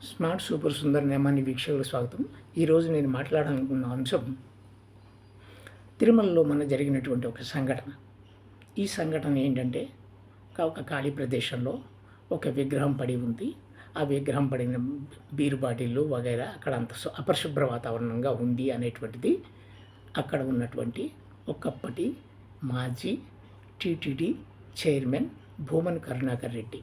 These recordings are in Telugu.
స్మార్ట్ సూపర్ సుందర్ నేమాని వీక్షకులకు స్వాగతం. ఈరోజు నేను మాట్లాడాలనుకున్న అంశం తిరుమలలో మన జరిగినటువంటి ఒక సంఘటన. ఈ సంఘటన ఏంటంటే ఒక ఖాళీ ప్రదేశంలో ఒక విగ్రహం పడి ఉంది. ఆ విగ్రహం పడిన బీరు బాటిళ్ళు వగైరా అక్కడ అంత అపరిశుభ్ర వాతావరణంగా ఉంది అనేటువంటిది అక్కడ ఉన్నటువంటి ఒకప్పటి మాజీ టీటీడీ చైర్మన్ భూమన్ కరుణాకర్ రెడ్డి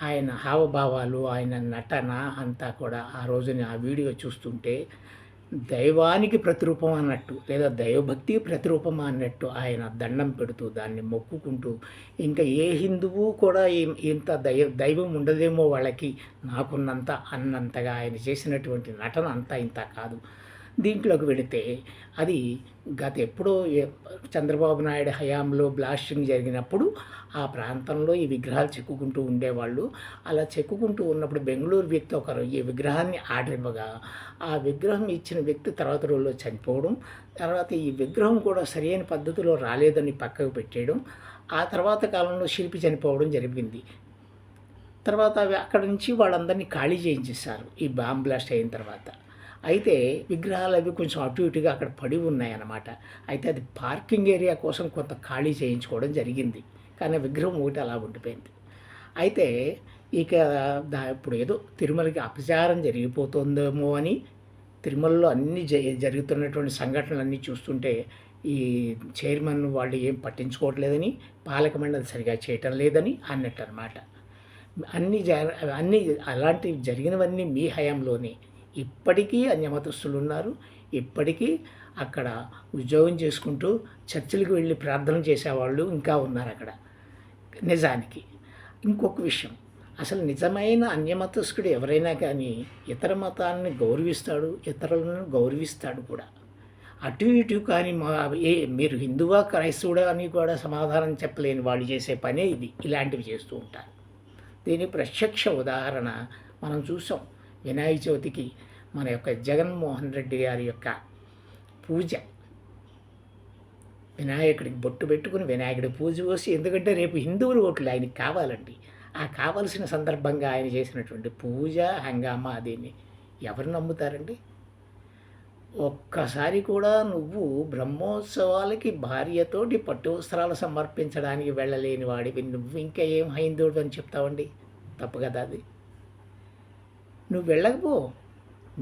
ఆయన హావభావాలు, ఆయన నటన అంతా కూడా ఆ రోజున ఆ వీడియో చూస్తుంటే దైవానికి ప్రతిరూపం అన్నట్టు, లేదా దైవభక్తికి ప్రతిరూపం అన్నట్టు ఆయన దండం పెడుతూ దాన్ని మొక్కుకుంటూ, ఇంకా ఏ హిందువు కూడా ఇంత దైవం ఉండదేమో వాళ్ళకి నాకున్నంత అన్నంతగా ఆయన చేసినటువంటి నటన అంతా ఇంత కాదు. దీంట్లోకి వెళితే అది ఎప్పుడో చంద్రబాబు నాయుడు హయాంలో బ్లాస్టింగ్ జరిగినప్పుడు ఆ ప్రాంతంలో ఈ విగ్రహాలు చెక్కుకుంటూ ఉండేవాళ్ళు. అలా చెక్కుకుంటూ ఉన్నప్పుడు బెంగళూరు వ్యక్తి ఒకరు ఈ విగ్రహాన్ని ఆర్డర్ ఇవ్వగా ఆ విగ్రహం ఇచ్చిన వ్యక్తి తర్వాత రోజుల్లో చనిపోవడం, తర్వాత ఈ విగ్రహం కూడా సరైన పద్ధతిలో రాలేదని పక్కకు పెట్టేయడం, ఆ తర్వాత కాలంలో శిల్పి చనిపోవడం జరిగింది. తర్వాత అక్కడి నుంచి వాళ్ళందరినీ ఖాళీ చేయించేశారు ఈ బాంబ్ బ్లాస్ట్ అయిన తర్వాత. అయితే విగ్రహాలు అవి కొంచెం అటు ఇటుగా అక్కడ పడి ఉన్నాయన్నమాట. అయితే అది పార్కింగ్ ఏరియా కోసం కొంత ఖాళీ చేయించుకోవడం జరిగింది, కానీ విగ్రహం ఒకటి అలా ఉండిపోయింది. అయితే ఇక ఇప్పుడు ఏదో తిరుమలకి అపచారం జరిగిపోతుందేమో అని తిరుమలలో అన్నీ జరుగుతున్నటువంటి సంఘటనలన్నీ చూస్తుంటే ఈ చైర్మన్ వాళ్ళు ఏం పట్టించుకోవట్లేదని, పాలక మండలి సరిగా చేయటం లేదని అన్నట్టు అనమాట. అన్నీ అలాంటివి జరిగినవన్నీ మీ హయాంలోనే. ఇప్పటికీ అన్యమతస్తులు ఉన్నారు. ఇప్పటికీ అక్కడ ఉద్యోగం చేసుకుంటూ చర్చిలకు వెళ్ళి ప్రార్థన చేసేవాళ్ళు ఇంకా ఉన్నారు అక్కడ. నిజానికి ఇంకొక విషయం, అసలు నిజమైన అన్యమతస్థుడు ఎవరైనా కానీ ఇతర మతాన్ని గౌరవిస్తాడు, ఇతరులను గౌరవిస్తాడు కూడా. అటు ఇటు కానీ మీరు హిందువా క్రైస్తవుడా అని కూడా సమాధానం చెప్పలేని వాళ్ళు చేసే పనే ఇది. ఇలాంటివి చేస్తూ ఉంటారు. దీని ప్రత్యక్ష ఉదాహరణ మనం చూసాం. వినాయక చవితికి మన యొక్క జగన్మోహన్ రెడ్డి గారి యొక్క పూజ, వినాయకుడికి బొట్టు పెట్టుకుని వినాయకుడి పూజ పోసి, ఎందుకంటే రేపు హిందువుల ఓట్లు ఆయనకి కావాలండి. ఆ కావలసిన సందర్భంగా ఆయన చేసినటువంటి పూజ హంగామా అదేని ఎవరు నమ్ముతారండి? ఒక్కసారి కూడా నువ్వు బ్రహ్మోత్సవాలకి భార్యతోటి పట్టు వస్త్రాలు సమర్పించడానికి వెళ్ళలేని వాడివి నువ్వు ఇంకా ఏం హైందువుడు అని చెప్తావండి? తప్పు కదా అది. నువ్వు వెళ్ళకపో,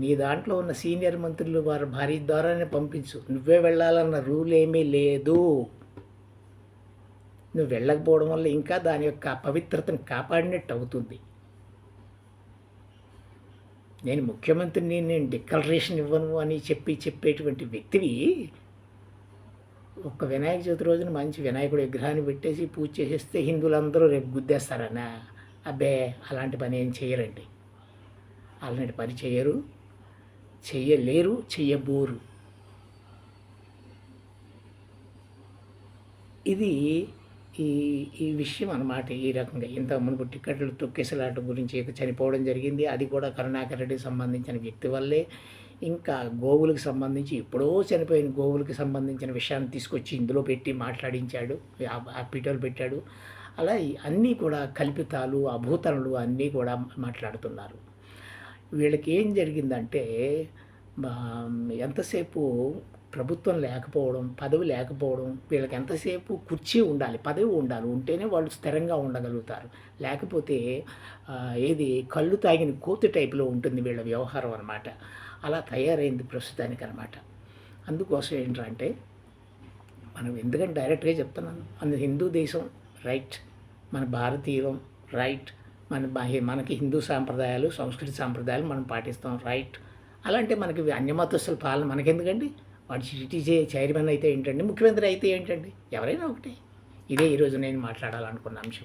నీ దాంట్లో ఉన్న సీనియర్ మంత్రులు వారి భార్య ద్వారానే పంపించు. నువ్వే వెళ్ళాలన్న రూల్ ఏమీ లేదు. నువ్వు వెళ్ళకపోవడం వల్ల ఇంకా దాని యొక్క పవిత్రతను కాపాడినట్టు అవుతుంది. నేను ముఖ్యమంత్రిని, నేను డిక్లరేషన్ ఇవ్వను అని చెప్పేటువంటి వ్యక్తివి ఒక్క వినాయక చవితి రోజున మంచి వినాయకుడి విగ్రహాన్ని పెట్టేసి పూజ చేసేస్తే హిందువులందరూ రేపు గుద్దేస్తారనా? అబ్బే, అలాంటి పని ఏం చేయరండి. అలాంటి పని చెయ్యలేరు, చెయ్యబోరు. ఇది ఈ విషయం అన్నమాట. ఈ రకంగా ఇంత మునుపు టికెట్లు తొక్కేసలాట గురించి చనిపోవడం జరిగింది. అది కూడా కరుణాకర్ రెడ్డికి సంబంధించిన వ్యక్తి వల్లే. ఇంకా గోవులకు సంబంధించి ఎప్పుడో చనిపోయిన గోవులకు సంబంధించిన విషయాన్ని తీసుకొచ్చి ఇందులో పెట్టి మాట్లాడించాడు, ఆ పీటలు పెట్టాడు. అలా అన్నీ కూడా కల్పితాలు, అభూతలు అన్నీ కూడా మాట్లాడుతున్నారు. వీళ్ళకి ఏం జరిగిందంటే ఎంతసేపు ప్రభుత్వం లేకపోవడం, పదవి లేకపోవడం, వీళ్ళకి ఎంతసేపు కుర్చీ ఉండాలి, పదవి ఉండాలి, ఉంటేనే వాళ్ళు స్థిరంగా ఉండగలుగుతారు. లేకపోతే ఏది కళ్ళు తాగిన కోతి టైపులో ఉంటుంది వీళ్ళ వ్యవహారం అన్నమాట. అలా తయారైంది ప్రస్తుతానికి అన్నమాట. అందుకోసం ఏంటంటే మనం ఎందుకంటే డైరెక్ట్గా చెప్తున్నాను, మన హిందూ దేశం రైట్, మన భారతీయం రైట్, మనకి హిందూ సాంప్రదాయాలు, సంస్కృతి సాంప్రదాయాలు మనం పాటిస్తాం రైట్. అలాంటి మనకి అన్యమతస్థుల పాలన మనకెందుకండి? వాడు చైర్మన్ అయితే ఏంటండి, ముఖ్యమంత్రి అయితే ఏంటండి, ఎవరైనా ఒకటే. ఇదే ఈరోజు నేను మాట్లాడాలనుకున్న అంశం.